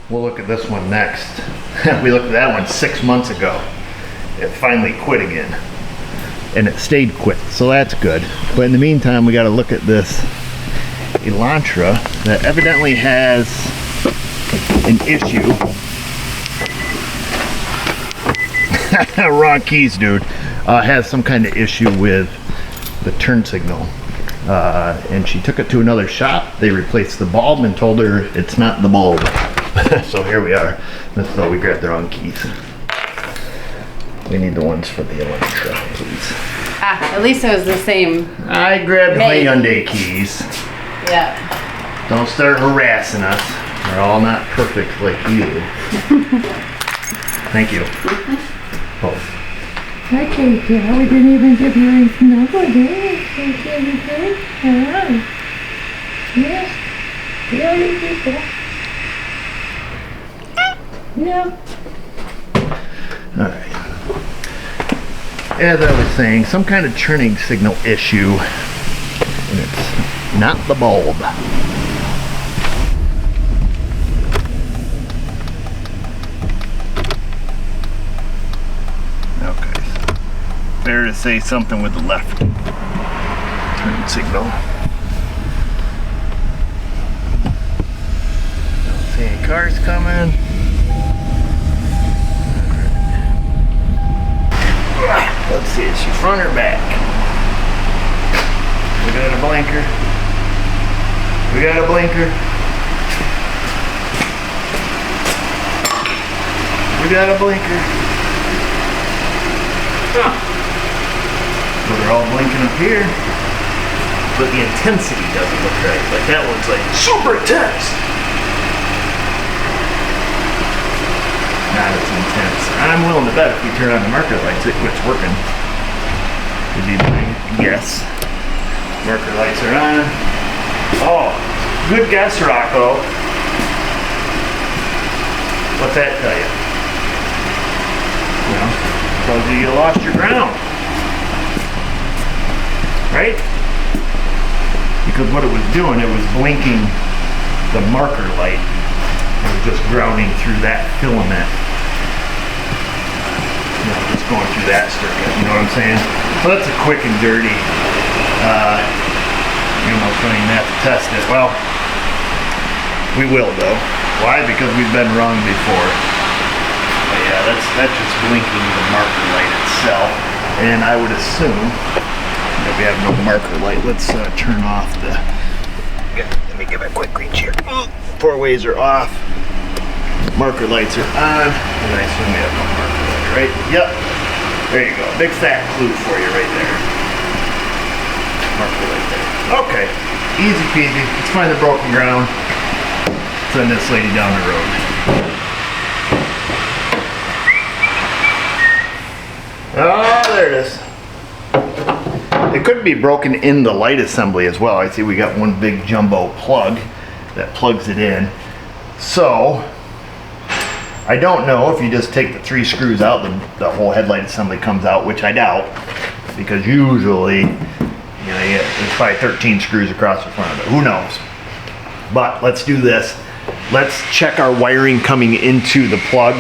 We'll look at this one next. We looked at that one 6 months ago. It finally quit again. And it stayed quit, so that's good. But in the meantime, we got to look at this Elantra that evidently has an issue. Wrong keys, dude. Has some kind of issue with the turn signal. And she took it to another shop. They replaced the bulb and told her it's not the bulb. So here we are. So we grabbed the wrong keys. We need the ones for the Elantra, please. Ah, at least it was the same. I grabbed my Hyundai keys. Yeah. Don't start harassing us. We're all not perfect like you. Thank you. Oh. Okay, yeah, we didn't even give you anything over there. Okay. Yeah. Yeah, you did that. Yeah. Alright. As I was saying, some kind of turning signal issue. And it's not the bulb. Okay, so fair to say something with the left turn signal. Don't see any cars coming. Let's see, is she front or back? We got a blinker. We got a blinker. We got a blinker. Huh. So they're all blinking up here. But the intensity doesn't look right. Like that one's like super intense. Not as intense. I'm willing to bet if we turn on the marker lights, it quits working. Would you guess? Marker lights are on. Oh, good guess, Rocco. What's that tell you? Well, tells you lost your ground. Right? Because what it was doing, it was blinking the marker light. It was just grounding through that filament. You know, just going through that circuit, you know what I'm saying? So that's a quick and dirty, almost running that to test it. Well, we will though. Why? Because we've been wrong before. But yeah, that's just blinking the marker light itself. And I would assume that we have no marker light. Let's turn off the, let me give it a quick reach here. Four ways are off. Marker lights are on. And I assume we have no marker light, right? Yep. There you go. Big fat clue for you right there. Marker light there. Okay. Easy peasy. Let's find the broken ground. Send this lady down the road. Oh, there it is. It could be broken in the light assembly as well. I see we got one big jumbo plug that plugs it in. So, I don't know if you just take the 3 screws out, the whole headlight assembly comes out, which I doubt, because usually, you know, there's probably 13 screws across the front of it. Who knows? But let's do this. Let's check our wiring coming into the plug.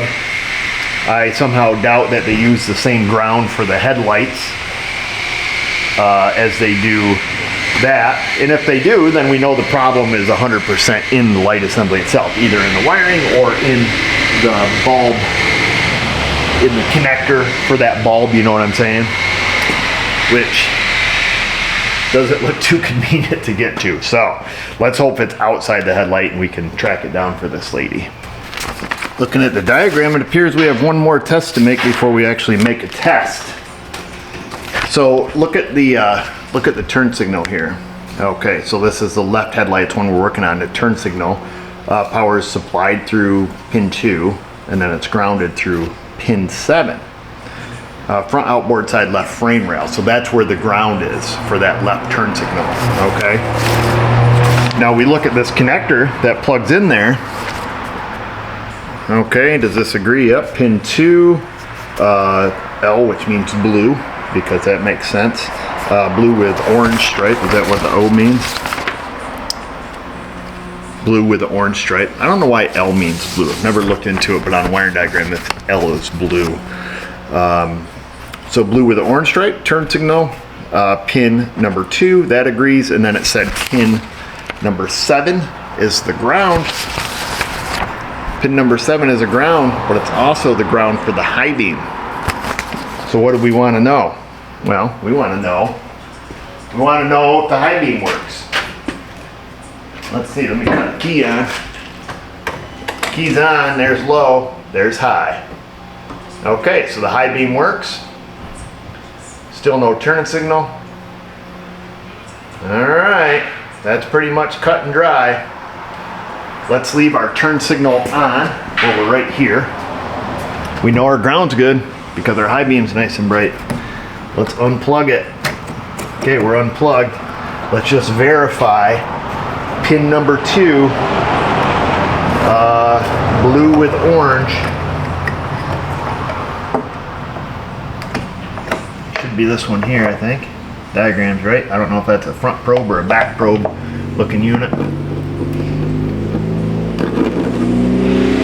I somehow doubt that they use the same ground for the headlights as they do that. And if they do, then we know the problem is 100% in the light assembly itself, either in the wiring or in the bulb, in the connector for that bulb, you know what I'm saying? Which doesn't look too convenient to get to. So let's hope it's outside the headlight and we can track it down for this lady. Looking at the diagram, it appears we have one more test to make before we actually make a test. So look at the turn signal here. Okay, so this is the left headlight. It's one we're working on. The turn signal power is supplied through pin 2, and then it's grounded through pin 7. Front outboard side left frame rail. So that's where the ground is for that left turn signal. Okay. Now we look at this connector that plugs in there. Okay, does this agree? Yep, pin 2, L, which means blue, because that makes sense. Blue with orange stripe, is that what the O means? blue with the orange stripe. I don't know why L means blue. I've never looked into it, but on wiring diagram, L is blue. So blue with the orange stripe, turn signal, pin number 2, that agrees, and then it said pin number 7 is the ground. Pin number 7 is a ground, but it's also the ground for the high beam. So what do we want to know? Well, we want to know if the high beam works. Let's see, let me cut the key on. Key's on, there's low, there's high. Okay, so the high beam works. Still no turn signal. All right, that's pretty much cut and dry. Let's leave our turn signal on while we're right here. We know our ground's good because our high beam's nice and bright. Let's unplug it. Okay, we're unplugged. Let's just verify pin number 2, blue with orange. Should be this one here, I think. Diagram's right. I don't know if that's a front probe or a back probe looking unit.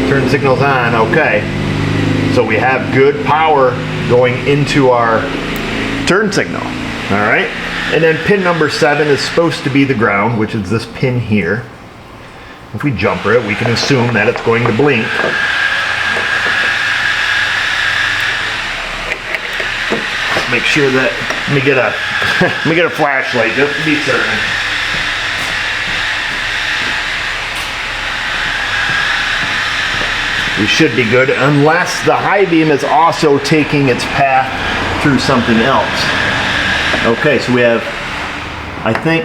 Turn signal's on, okay. So we have good power going into our turn signal, all right? And then pin number 7 is supposed to be the ground, which is this pin here. If we jumper it, we can assume that it's going to blink. Let's make sure that, let me get a flashlight just to be certain. We should be good unless the high beam is also taking its path through something else. Okay, so we have, I think,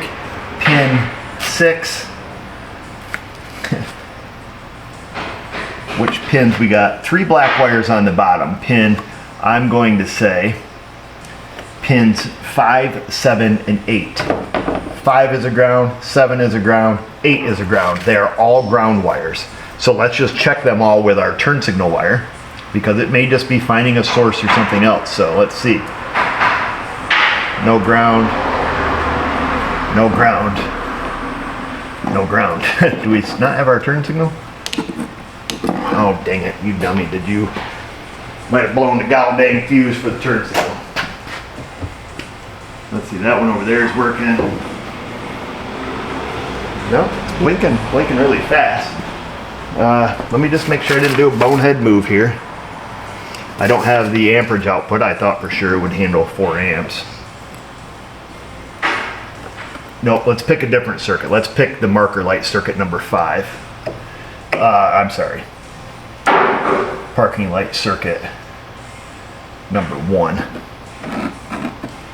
pin 6. Which pins we got? 3 black wires on the bottom. Pin, I'm going to say, pins 5, 7, and 8. 5 is a ground, 7 is a ground, 8 is a ground. They are all ground wires. So let's just check them all with our turn signal wire because it may just be finding a source or something else. So let's see. No ground, no ground, no ground. Do we not have our turn signal? Oh, dang it, you dummy. Did you? Might have blown the gall dang fuse for the turn signal. Let's see, that one over there is working. No, it's blinking really fast. Let me just make sure I didn't do a bonehead move here. I don't have the amperage output. I thought for sure it would handle 4 amps. Nope, let's pick a different circuit. Let's pick the marker light circuit number 5. I'm sorry. Parking light circuit number 1.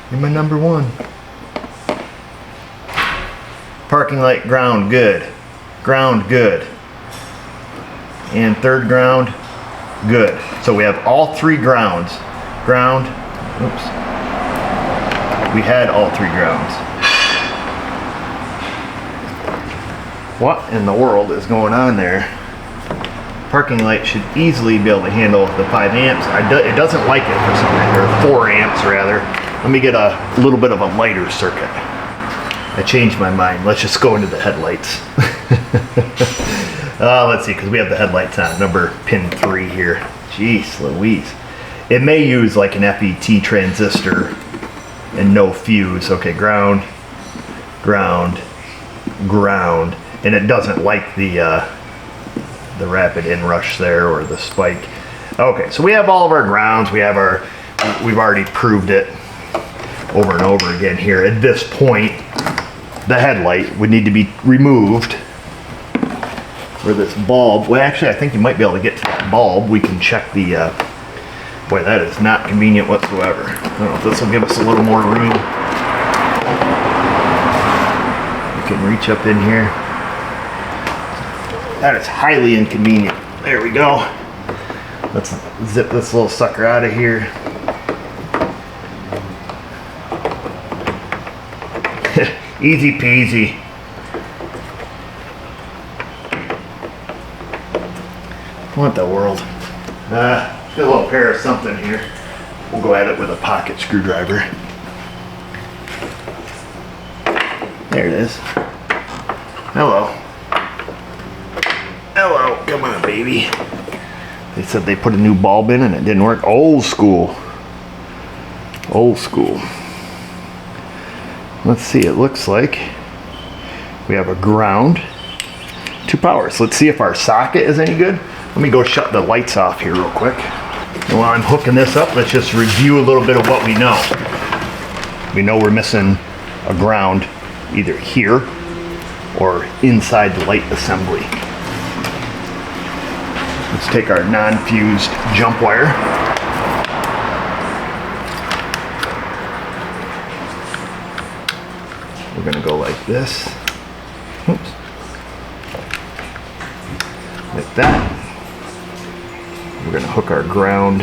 You're my number 1. Parking light ground, good. Ground, good. And third ground, good. So we have all 3 grounds. Ground, oops. We had all 3 grounds. What in the world is going on there? Parking light should easily be able to handle the 5 amps. It doesn't like it for some reason, or 4 amps rather. Let me get a little bit of a lighter circuit. I changed my mind. Let's just go into the headlights. Let's see, because we have the headlights on. Number pin 3 here. Jeez Louise. It may use like an FET transistor and no fuse. Okay, ground, ground, ground. And it doesn't like the rapid inrush there or the spike. Okay, so we have all of our grounds. We've already proved it over and over again here. At this point, the headlight would need to be removed. Or this bulb. Well, actually, I think you might be able to get to that bulb. We can check the, boy, that is not convenient whatsoever. I don't know if this will give us a little more room. We can reach up in here. That is highly inconvenient. There we go. Let's zip this little sucker out of here. Easy peasy. What the world? Got a little pair of something here. We'll go at it with a pocket screwdriver. There it is. Hello. on, baby. They said they put a new bulb in and it didn't work. Old school. Old school. Let's see, it looks like we have a ground, 2 powers. Let's see if our socket is any good. Let me go shut the lights off here real quick. And while I'm hooking this up, let's just review a little bit of what we know. We know we're missing a ground either here or inside the light assembly. Let's take our non-fused jump wire. We're gonna go like this. Oops. Like that. We're gonna hook our ground.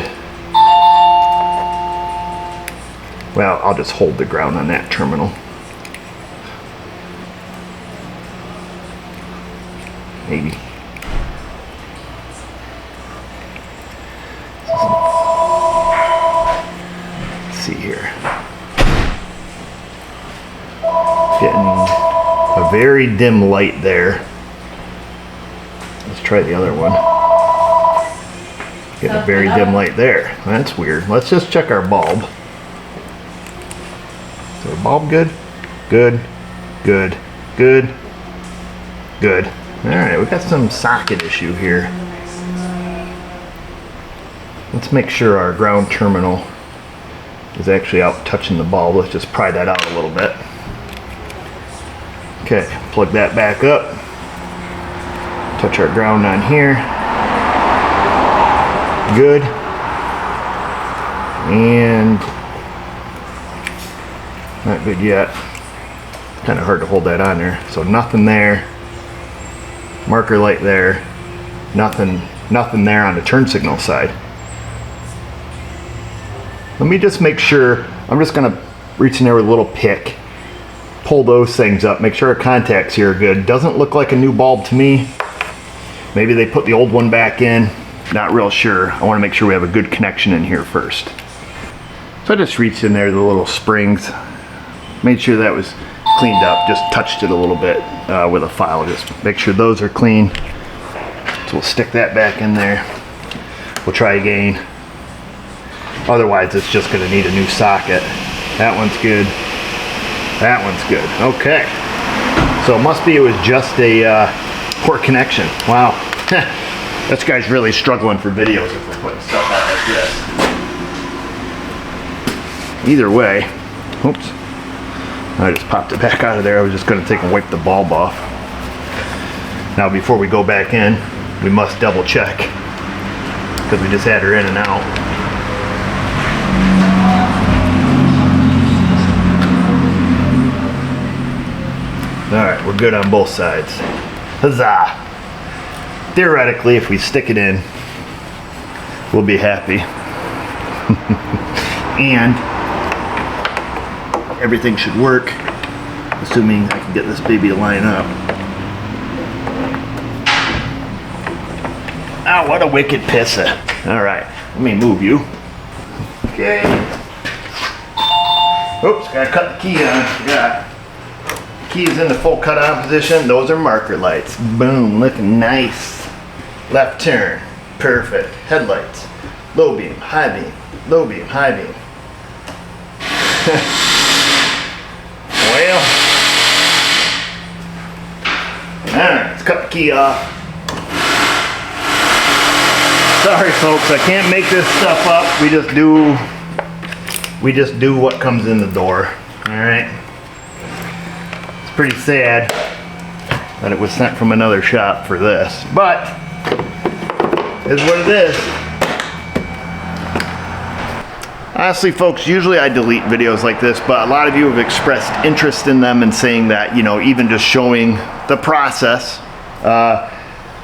Well, I'll just hold the ground on that terminal. Maybe. Let's see here. Getting a very dim light there. Let's try the other one. Getting a very dim light there. That's weird. Let's just check our bulb. Is our bulb good? Good, good, good, good. Alright, we've got some socket issue here. Let's make sure our ground terminal is actually out touching the bulb. Let's just pry that out a little bit. Okay, plug that back up. Touch our ground on here. Good. And not good yet. Kind of hard to hold that on there. So nothing there. Marker light there. Nothing there on the turn signal side. Let me just make sure. I'm just gonna reach in there with a little pick. Pull those things up. Make sure our contacts here are good. Doesn't look like a new bulb to me. Maybe they put the old one back in. Not real sure. I want to make sure we have a good connection in here first. So I just reached in there, the little springs. Made sure that was cleaned up. Just touched it a little bit with a file. Just make sure those are clean. So we'll stick that back in there. We'll try again. Otherwise, it's just going to need a new socket. That one's good. That one's good. Okay. So it must be it was just a poor connection. Wow. This guy's really struggling for videos if we're putting stuff out like this. Either way, oops. I just popped it back out of there. I was just going to take and wipe the bulb off. Now before we go back in, we must double check because we just had her in and out. Alright, we're good on both sides. Huzzah! Theoretically, if we stick it in, we'll be happy. And everything should work, assuming I can get this baby to line up. Ah, what a wicked pisser. Alright, let me move you. Okay. Oops, gotta cut the key on. Forgot. Key is in the full cut on position. Those are marker lights. Boom, looking nice. Left turn, perfect. Headlights, low beam, high beam, low beam, high beam. Well, alright, let's cut the key off. Sorry folks, I can't make this stuff up. We just do what comes in the door. Alright. It's pretty sad that it was sent from another shop for this, but is what it is. Honestly folks, usually I delete videos like this, but a lot of you have expressed interest in them and saying that, you know, even just showing the process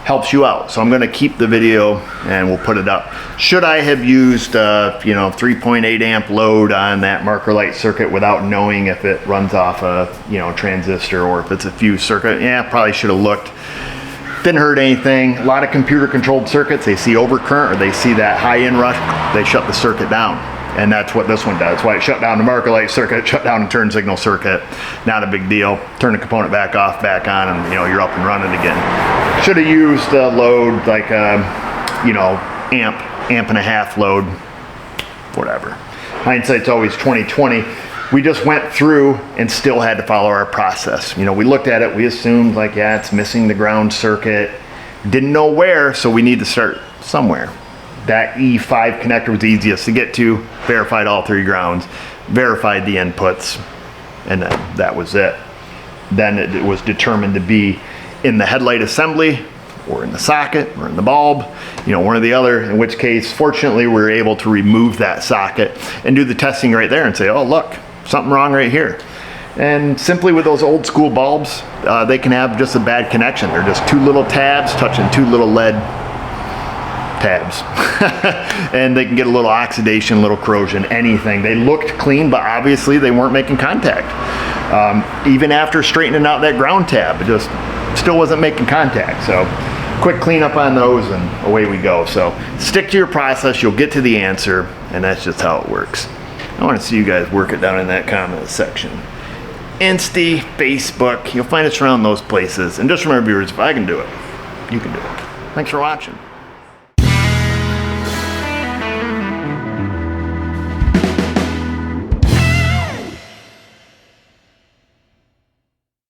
helps you out. So I'm going to keep the video and we'll put it up. Should I have used 3.8 amp load on that marker light circuit without knowing if it runs off a transistor or if it's a fuse circuit? Yeah, probably should have looked. Didn't hurt anything. A lot of computer controlled circuits, they see overcurrent or they see that high inrush, they shut the circuit down. And that's what this one does. That's why it shut down the marker light circuit, shut down the turn signal circuit. Not a big deal. Turn the component back off, back on, and you're up and running again. Should have used a load like you know, amp and a half load, whatever. Hindsight's always 20/20. We just went through and still had to follow our process. You know, we looked at it, we assumed like, yeah, it's missing the ground circuit. Didn't know where, so we need to start somewhere. That E5 connector was the easiest to get to, verified all 3 grounds, verified the inputs, and then that was it. Then it was determined to be in the headlight assembly, or in the socket, or in the bulb, you know, one or the other, in which case, fortunately, we were able to remove that socket and do the testing right there and say, oh, look, something wrong right here. And simply with those old school bulbs, they can have just a bad connection. They're just 2 little tabs touching 2 little lead tabs. And they can get a little oxidation, a little corrosion, anything. They looked clean, but obviously they weren't making contact. Even after straightening out that ground tab, it just still wasn't making contact. So quick cleanup on those and away we go. So stick to your process, you'll get to the answer, and that's just how it works. I want to see you guys work it down in that comment section. Insta, Facebook, you'll find us around those places. And just remember, viewers, if I can do it, you can do it. Thanks for watching.